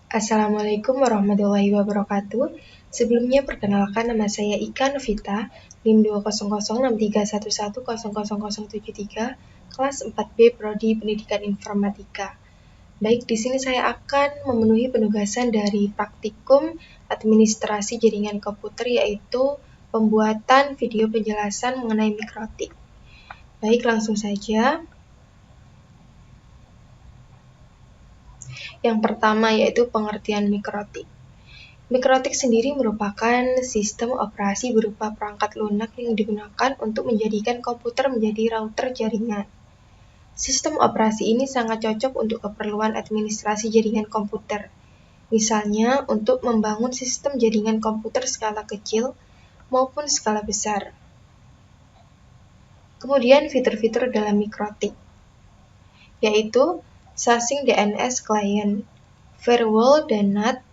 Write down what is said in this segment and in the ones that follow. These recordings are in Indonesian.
Assalamualaikum warahmatullahi wabarakatuh. Sebelumnya perkenalkan, nama saya Ika Novita, NIM 2006311000073, kelas 4B Prodi Pendidikan Informatika. Baik, di sini saya akan memenuhi penugasan dari praktikum administrasi jaringan komputer, yaitu pembuatan video penjelasan mengenai mikrotik. Baik, langsung saja. Yang pertama yaitu pengertian mikrotik. Mikrotik sendiri merupakan sistem operasi berupa perangkat lunak yang digunakan untuk menjadikan komputer menjadi router jaringan. Sistem operasi ini sangat cocok untuk keperluan administrasi jaringan komputer. Misalnya, untuk membangun sistem jaringan komputer skala kecil maupun skala besar. Kemudian fitur-fitur dalam mikrotik, yaitu sashing DNS client, firewall dan NAT,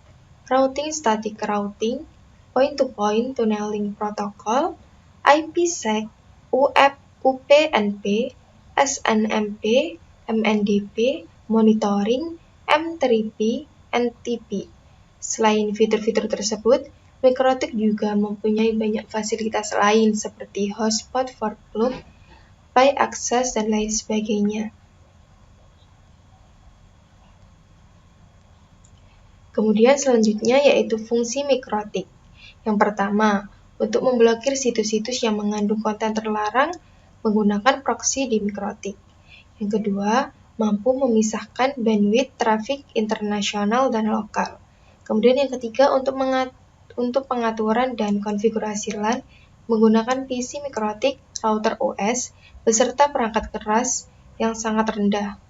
routing static routing, point-to-point tunneling protocol, IPsec, UPnP, SNMP, MNDP, monitoring, M3P, NTP. Selain fitur-fitur tersebut, mikrotik juga mempunyai banyak fasilitas lain seperti hotspot for plug, PI access, dan lain sebagainya. Kemudian selanjutnya yaitu fungsi mikrotik. Yang pertama, untuk memblokir situs-situs yang mengandung konten terlarang menggunakan proxy di mikrotik. Yang kedua, mampu memisahkan bandwidth trafik internasional dan lokal. Kemudian yang ketiga, untuk pengaturan dan konfigurasi LAN menggunakan PC mikrotik router OS beserta perangkat keras yang sangat rendah.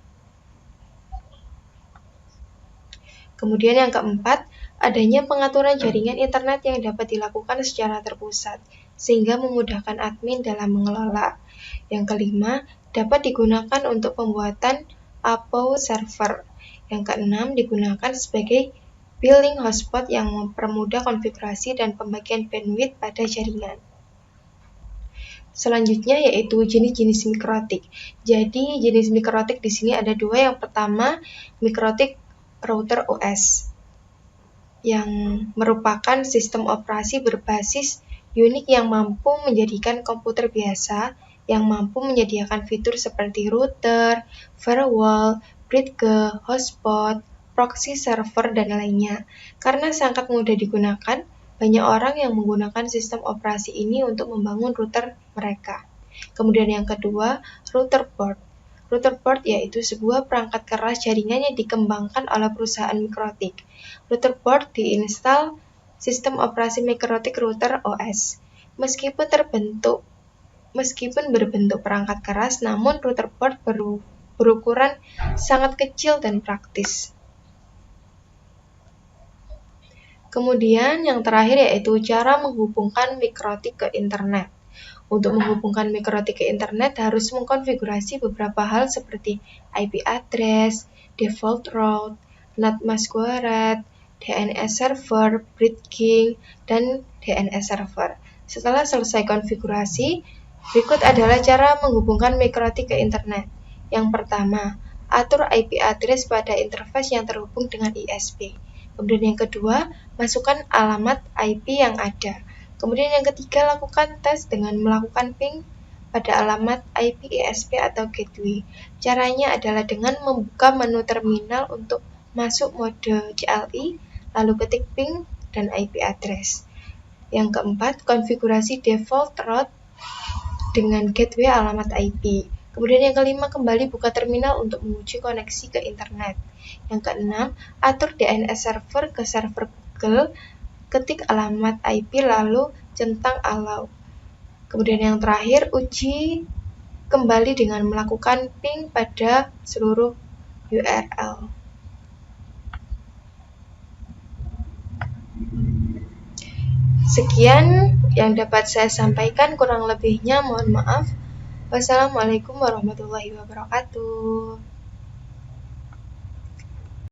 Kemudian yang keempat, adanya pengaturan jaringan internet yang dapat dilakukan secara terpusat, sehingga memudahkan admin dalam mengelola. Yang kelima, dapat digunakan untuk pembuatan APO server. Yang keenam, digunakan sebagai billing hotspot yang mempermudah konfigurasi dan pembagian bandwidth pada jaringan. Selanjutnya yaitu jenis-jenis mikrotik. Jadi jenis mikrotik di sini ada dua. Yang pertama, mikrotik router OS yang merupakan sistem operasi berbasis Unix yang mampu menjadikan komputer biasa yang mampu menyediakan fitur seperti router, firewall, bridge, hotspot, proxy server, dan lainnya. Karena sangat mudah digunakan, banyak orang yang menggunakan sistem operasi ini untuk membangun router mereka. Kemudian yang kedua, router board. Router board yaitu sebuah perangkat keras jaringan yang dikembangkan oleh perusahaan mikrotik. Router board diinstal sistem operasi mikrotik router OS. Meskipun berbentuk perangkat keras, namun router board berukuran sangat kecil dan praktis. Kemudian yang terakhir yaitu cara menghubungkan mikrotik ke internet. Untuk menghubungkan mikrotik ke internet harus mengkonfigurasi beberapa hal seperti IP address, default route, NAT masquerade, DNS server, bridging, dan DNS server. Setelah selesai konfigurasi, berikut adalah cara menghubungkan mikrotik ke internet. Yang pertama, atur IP address pada interface yang terhubung dengan ISP. Kemudian yang kedua, masukkan alamat IP yang ada. Kemudian yang ketiga, lakukan tes dengan melakukan ping pada alamat IP ISP atau gateway. Caranya adalah dengan membuka menu terminal untuk masuk mode CLI, lalu ketik ping dan IP address. Yang keempat, konfigurasi default route dengan gateway alamat IP. Kemudian yang kelima, kembali buka terminal untuk menguji koneksi ke internet. Yang keenam, atur DNS server ke server Google, ketik alamat IP lalu centang allow. Kemudian yang terakhir, uji kembali dengan melakukan ping pada seluruh URL. Sekian yang dapat saya sampaikan, kurang lebihnya mohon maaf. Wassalamualaikum warahmatullahi wabarakatuh.